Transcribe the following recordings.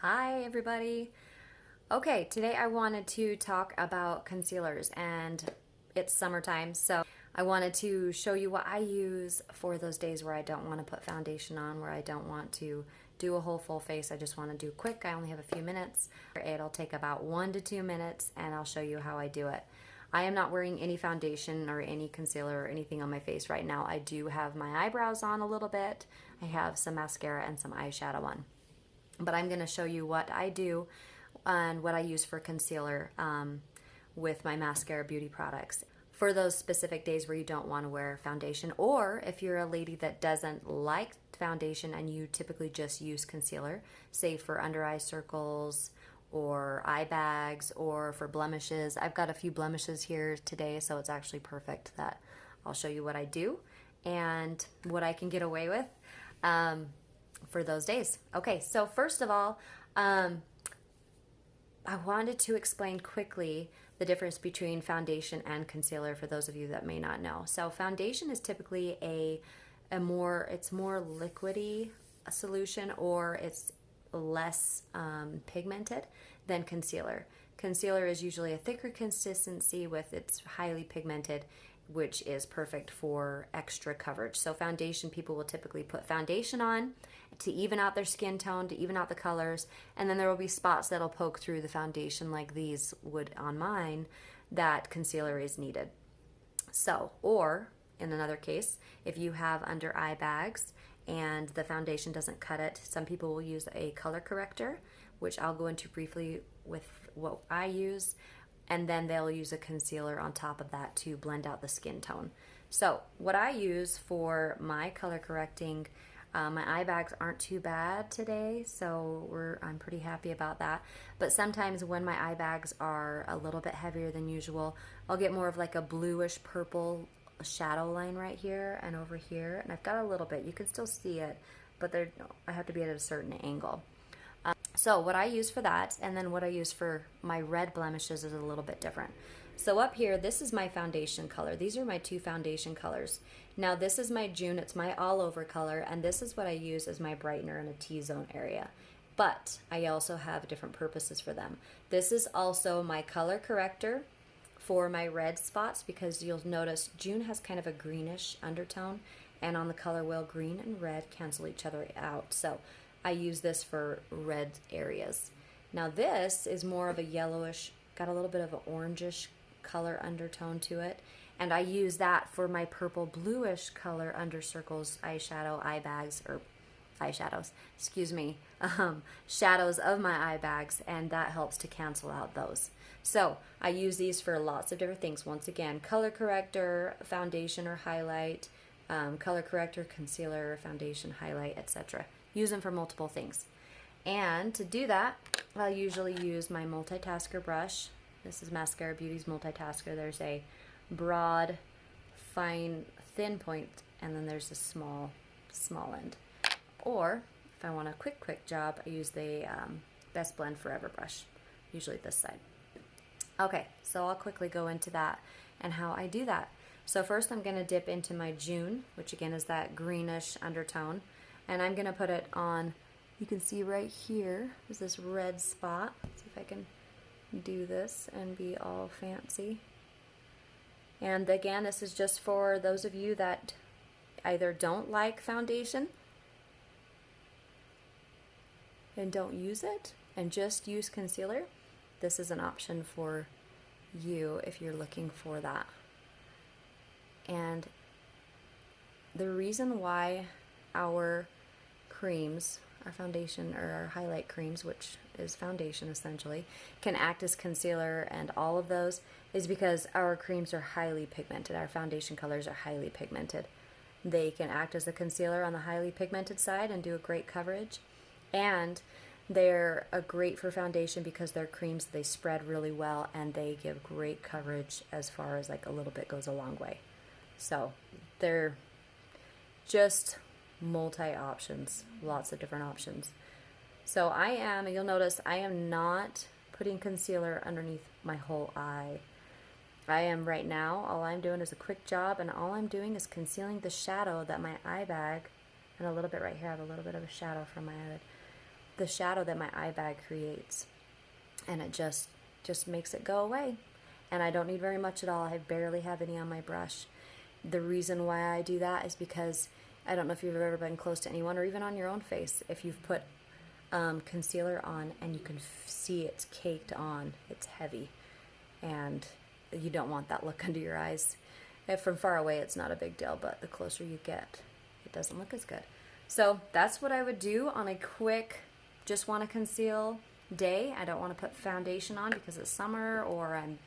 Hi everybody. Okay, today I wanted to talk about concealers and it's summertime, so I wanted to show you what I use for those days where I don't want to put foundation on, where I don't want to do a whole full face. I just want to do quick. I only have a few minutes. It'll take about 1 to 2 minutes and I'll show you how I do it. I am not wearing any foundation or any concealer or anything on my face right now. I do have my eyebrows on a little bit. I have some mascara and some eyeshadow on. But I'm going to show you what I do and what I use for concealer with my Maskcara Beauty products for those specific days where you don't want to wear foundation, or if you're a lady that doesn't like foundation and you typically just use concealer, say for under eye circles or eye bags or for blemishes. I've got a few blemishes here today, so it's actually perfect that I'll show you what I do and what I can get away with for those days. Okay, so first of all, I wanted to explain quickly the difference between foundation and concealer for those of you that may not know. So foundation is typically it's more liquidy solution, or it's less pigmented than concealer. Concealer is usually a thicker consistency with it's highly pigmented, which is perfect for extra coverage. So foundation, people will typically put foundation on to even out their skin tone, to even out the colors, and then there will be spots that'll poke through the foundation like these would on mine, that concealer is needed. So, or in another case, if you have under eye bags and the foundation doesn't cut it, some people will use a color corrector, which I'll go into briefly with what I use, and then they'll use a concealer on top of that to blend out the skin tone. So what I use for my color correcting, my eye bags aren't too bad today, so I'm pretty happy about that. But sometimes when my eye bags are a little bit heavier than usual, I'll get more of like a bluish purple shadow line right here and over here, and I've got a little bit. You can still see it, but I have to be at a certain angle. So what I use for that, and then what I use for my red blemishes is a little bit different. So up here, this is my foundation color. These are my two foundation colors. Now this is my June, it's my all over color, and this is what I use as my brightener in a T-zone area. But I also have different purposes for them. This is also my color corrector for my red spots, because you'll notice June has kind of a greenish undertone, and on the color wheel, green and red cancel each other out. So I use this for red areas. Now this is more of a yellowish, got a little bit of an orangish color undertone to it, and I use that for my purple bluish color under circles, eyeshadow, eye bags, or eyeshadows, excuse me, shadows of my eye bags, and that helps to cancel out those. So I use these for lots of different things. Once again, color corrector, foundation or highlight, color corrector, concealer, foundation, highlight, etc. Use them for multiple things. And to do that, I'll usually use my Multitasker brush. This is Maskcara Beauty's Multitasker. There's a broad, fine, thin point, and then there's a small end. Or if I want a quick job, I use the Best Blend Forever brush, usually this side. Okay, so I'll quickly go into that and how I do that. So first I'm going to dip into my June, which again is that greenish undertone, and I'm going to put it on. You can see right here is this red spot. Let's see if I can do this and be all fancy. And again, this is just for those of you that either don't like foundation and don't use it and just use concealer. This is an option for you if you're looking for that. And the reason why our creams, our foundation or our highlight creams, which is foundation essentially, can act as concealer and all of those is because our creams are highly pigmented. Our foundation colors are highly pigmented. They can act as a concealer on the highly pigmented side and do a great coverage, and they're great for foundation because they're creams, they spread really well and they give great coverage as far as like a little bit goes a long way. So they're just multi-options, lots of different options. So you'll notice I am not putting concealer underneath my whole eye. I am right now, all I'm doing is a quick job, and all I'm doing is concealing the shadow that my eye bag, and a little bit right here, I have a little bit of a shadow from my eyelid, the shadow that my eye bag creates, and it just makes it go away. And I don't need very much at all. I barely have any on my brush. The reason why I do that is because I don't know if you've ever been close to anyone, or even on your own face, if you've put concealer on and you can see it's caked on, it's heavy, and you don't want that look under your eyes. If from far away it's not a big deal, but the closer you get, it doesn't look as good. So that's what I would do on a quick, just want to conceal day. I don't want to put foundation on because it's summer, or I'm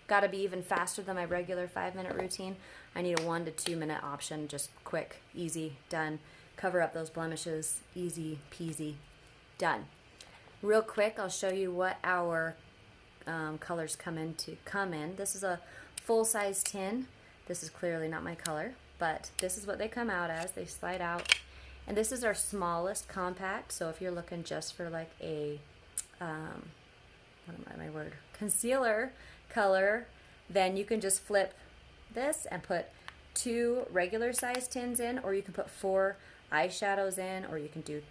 got to be even faster than my regular 5-minute routine. I need a 1 to 2 minute option, just quick, easy, done. Cover up those blemishes, easy peasy, done. Real quick, I'll show you what our colors come in. This is a full-size tin. This is clearly not my color, but this is what they come out as. They slide out. And this is our smallest compact, so if you're looking just for like a, concealer color, then you can just flip this and put 2 regular size tins in, or you can put 4 eyeshadows in, or you can do,